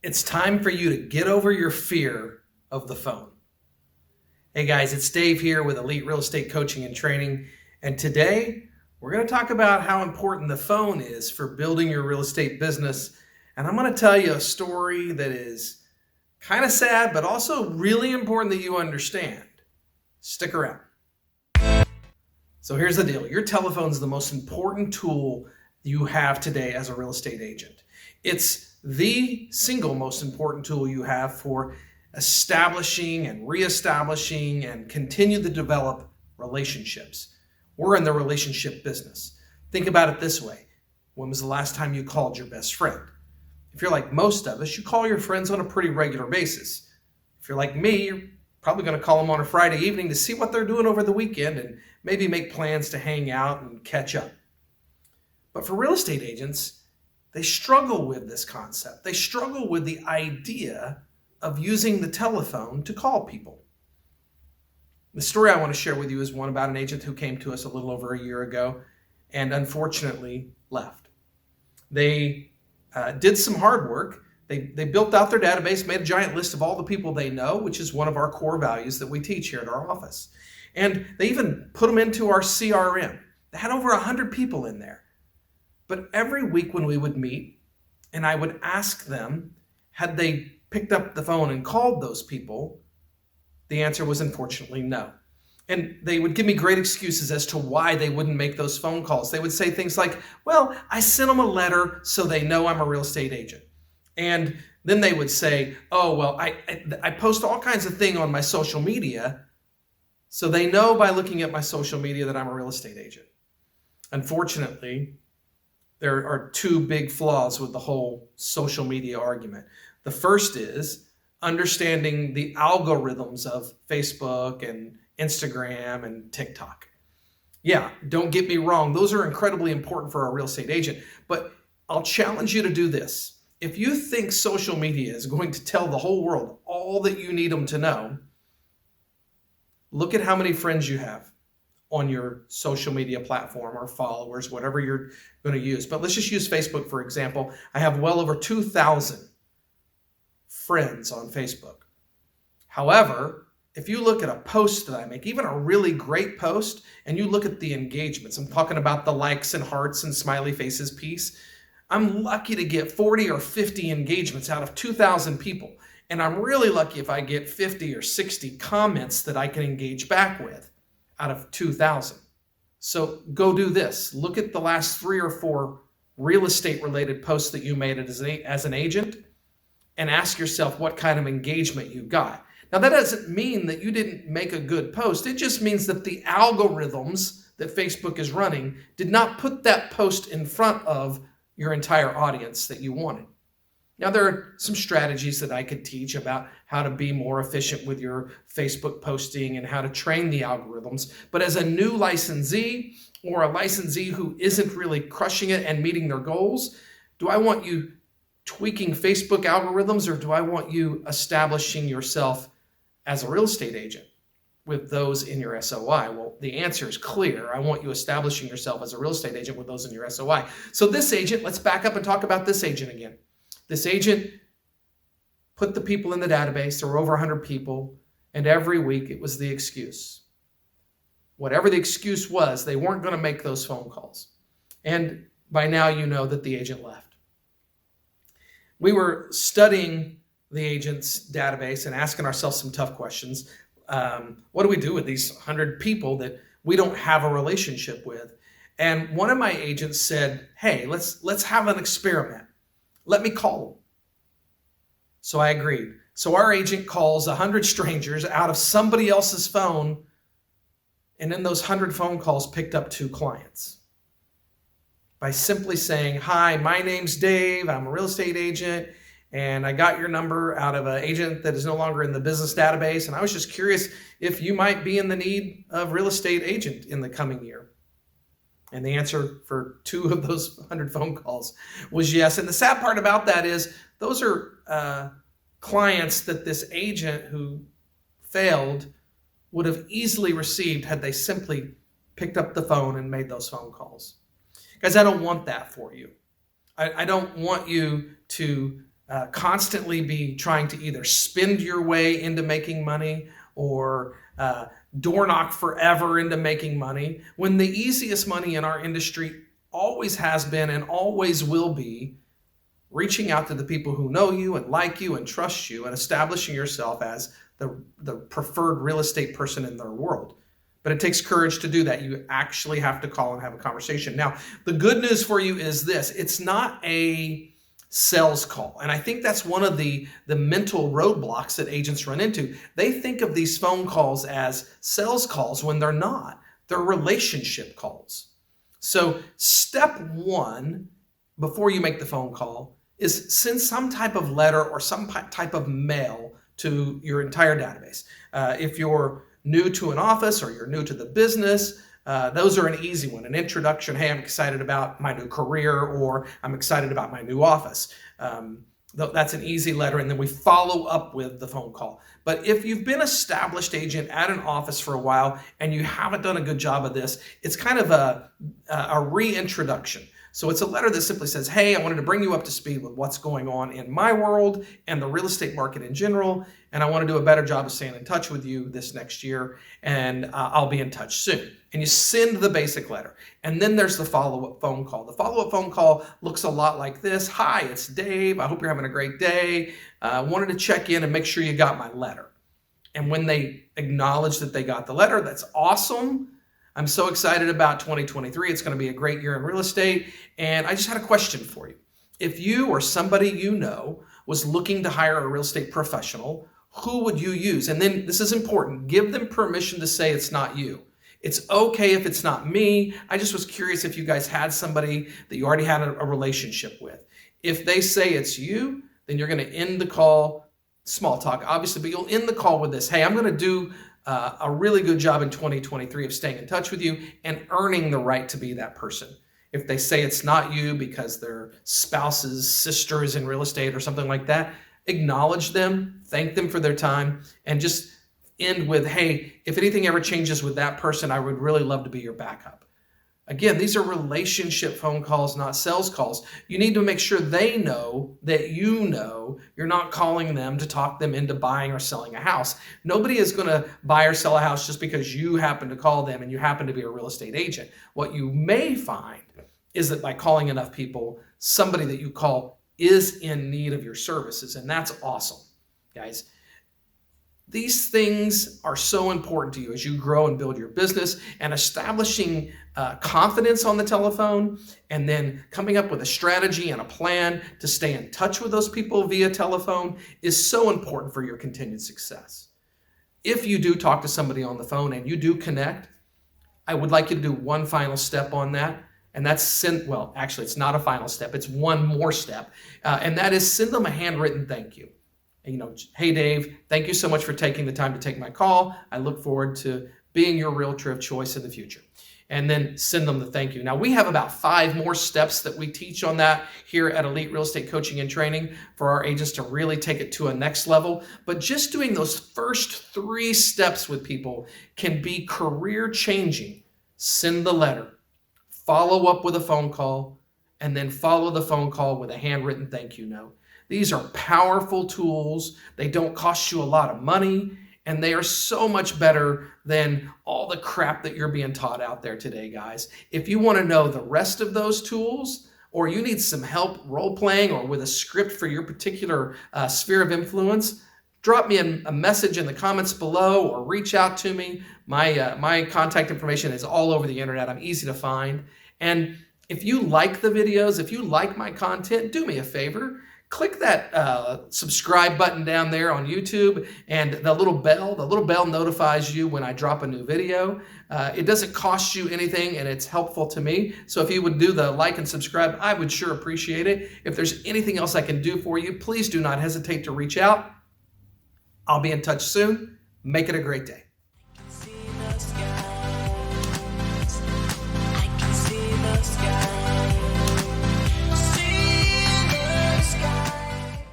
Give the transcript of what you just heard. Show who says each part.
Speaker 1: It's time for you to get over your fear of the phone. Hey guys, it's Dave here with Elite Real Estate Coaching and Training. And today we're going to talk about how important the phone is for building your real estate business. And I'm going to tell you a story that is kind of sad, but also really important that you understand. Stick around. So here's the deal. Your telephone is the most important tool you have today as a real estate agent. It's the single most important tool you have for establishing and reestablishing and continue to develop relationships. We're in the relationship business. Think about it this way. When was the last time you called your best friend? If you're like most of us, you call your friends on a pretty regular basis. If you're like me, you're probably going to call them on a Friday evening to see what they're doing over the weekend and maybe make plans to hang out and catch up. But for real estate agents, they struggle with this concept. They struggle with the idea of using the telephone to call people. The story I want to share with you is one about an agent who came to us a little over a year ago and unfortunately left. They did some hard work. They built out their database, made a giant list of all the people they know, which is one of our core values that we teach here at our office. And they even put them into our CRM. They had over 100 people in there. But every week when we would meet and I would ask them, had they picked up the phone and called those people, the answer was unfortunately no. And they would give me great excuses as to why they wouldn't make those phone calls. They would say things like, well, I sent them a letter so they know I'm a real estate agent. And then they would say, oh, well, I post all kinds of things on my social media, so they know by looking at my social media that I'm a real estate agent. Unfortunately, there are two big flaws with the whole social media argument. The first is understanding the algorithms of Facebook and Instagram and TikTok. Yeah, don't get me wrong. Those are incredibly important for a real estate agent. But I'll challenge you to do this. If you think social media is going to tell the whole world all that you need them to know, look at how many friends you have on your social media platform or followers, whatever you're going to use. But let's just use Facebook, for example. I have well over 2,000 friends on Facebook. However, if you look at a post that I make, even a really great post, and you look at the engagements, I'm talking about the likes and hearts and smiley faces piece, I'm lucky to get 40 or 50 engagements out of 2,000 people. And I'm really lucky if I get 50 or 60 comments that I can engage back with out of 2,000. So go do this. Look at the last 3 or 4 real estate related posts that you made as an agent and ask yourself what kind of engagement you got. Now that doesn't mean that you didn't make a good post. It just means that the algorithms that Facebook is running did not put that post in front of your entire audience that you wanted. Now, there are some strategies that I could teach about how to be more efficient with your Facebook posting and how to train the algorithms. But as a new licensee or a licensee who isn't really crushing it and meeting their goals, do I want you tweaking Facebook algorithms or do I want you establishing yourself as a real estate agent with those in your SOI? Well, the answer is clear. I want you establishing yourself as a real estate agent with those in your SOI. So this agent, let's back up and talk about this agent again. This agent put the people in the database. There were over 100 people, and every week it was the excuse. Whatever the excuse was, they weren't going to make those phone calls. And by now you know that the agent left. We were studying the agent's database and asking ourselves some tough questions. What do we do with these 100 people that we don't have a relationship with? And one of my agents said, hey, let's have an experiment. Let me call them. So I agreed. So our agent calls 100 strangers out of somebody else's phone, and in those 100 phone calls picked up 2 clients. By simply saying, hi, my name's Dave, I'm a real estate agent, and I got your number out of an agent that is no longer in the business database, and I was just curious if you might be in the need of real estate agent in the coming year. And the answer for 2 of those 100 phone calls was yes. And the sad part about that is those are clients that this agent who failed would have easily received had they simply picked up the phone and made those phone calls. Guys, I don't want that for you. I don't want you to constantly be trying to either spend your way into making money or door knock forever into making money, when the easiest money in our industry always has been and always will be reaching out to the people who know you and like you and trust you and establishing yourself as the preferred real estate person in their world. But it takes courage to do that. You actually have to call and have a conversation. Now, the good news for you is this: it's not a sales call. And I think that's one of the mental roadblocks that agents run into. They think of these phone calls as sales calls when they're not. They're relationship calls. So step one, before you make the phone call, is send some type of letter or some type of mail to your entire database. If you're new to an office or you're new to the business, those are an easy one. An introduction, hey, I'm excited about my new career, or I'm excited about my new office. That's an easy letter, and then we follow up with the phone call. But if you've been an established agent at an office for a while and you haven't done a good job of this, it's kind of a reintroduction. So it's a letter that simply says, hey, I wanted to bring you up to speed with what's going on in my world and the real estate market in general, and I want to do a better job of staying in touch with you this next year, and I'll be in touch soon. And you send the basic letter. And then there's the follow-up phone call. The follow-up phone call looks a lot like this. Hi, it's Dave. I hope you're having a great day. I wanted to check in and make sure you got my letter. And when they acknowledge that they got the letter, that's awesome. I'm so excited about 2023. It's going to be a great year in real estate. And I just had a question for you. If you or somebody you know was looking to hire a real estate professional, who would you use? And then this is important. Give them permission to say it's not you. It's okay if it's not me. I just was curious if you guys had somebody that you already had a relationship with. If they say it's you, then you're going to end the call, small talk obviously, but you'll end the call with this. Hey, I'm going to do a really good job in 2023 of staying in touch with you and earning the right to be that person. If they say it's not you because their spouse's sister is in real estate or something like that, acknowledge them, thank them for their time, and just end with, hey, if anything ever changes with that person, I would really love to be your backup. Again, these are relationship phone calls, not sales calls. You need to make sure they know that you know you're not calling them to talk them into buying or selling a house. Nobody is going to buy or sell a house just because you happen to call them and you happen to be a real estate agent. What you may find is that by calling enough people, somebody that you call is in need of your services, and that's awesome, guys. These things are so important to you as you grow and build your business, and establishing confidence on the telephone and then coming up with a strategy and a plan to stay in touch with those people via telephone is so important for your continued success. If you do talk to somebody on the phone and you do connect, I would like you to do one final step on that. And that's actually, it's not a final step. It's one more step. And that is send them a handwritten thank you. Hey, Dave, thank you so much for taking the time to take my call. I look forward to being your realtor of choice in the future. And then send them the thank you. Now, we have about 5 more steps that we teach on that here at Elite Real Estate Coaching and Training for our agents to really take it to a next level. But just doing those first 3 steps with people can be career changing. Send the letter, follow up with a phone call, and then follow the phone call with a handwritten thank you note. These are powerful tools. They don't cost you a lot of money, and they are so much better than all the crap that you're being taught out there today, guys. If you want to know the rest of those tools, or you need some help role-playing or with a script for your particular sphere of influence, drop me a message in the comments below or reach out to me. My contact information is all over the internet. I'm easy to find. And if you like the videos, if you like my content, do me a favor. Click that subscribe button down there on YouTube, and the little bell notifies you when I drop a new video. It doesn't cost you anything, and it's helpful to me. So if you would do the like and subscribe, I would sure appreciate it. If there's anything else I can do for you, please do not hesitate to reach out. I'll be in touch soon. Make it a great day.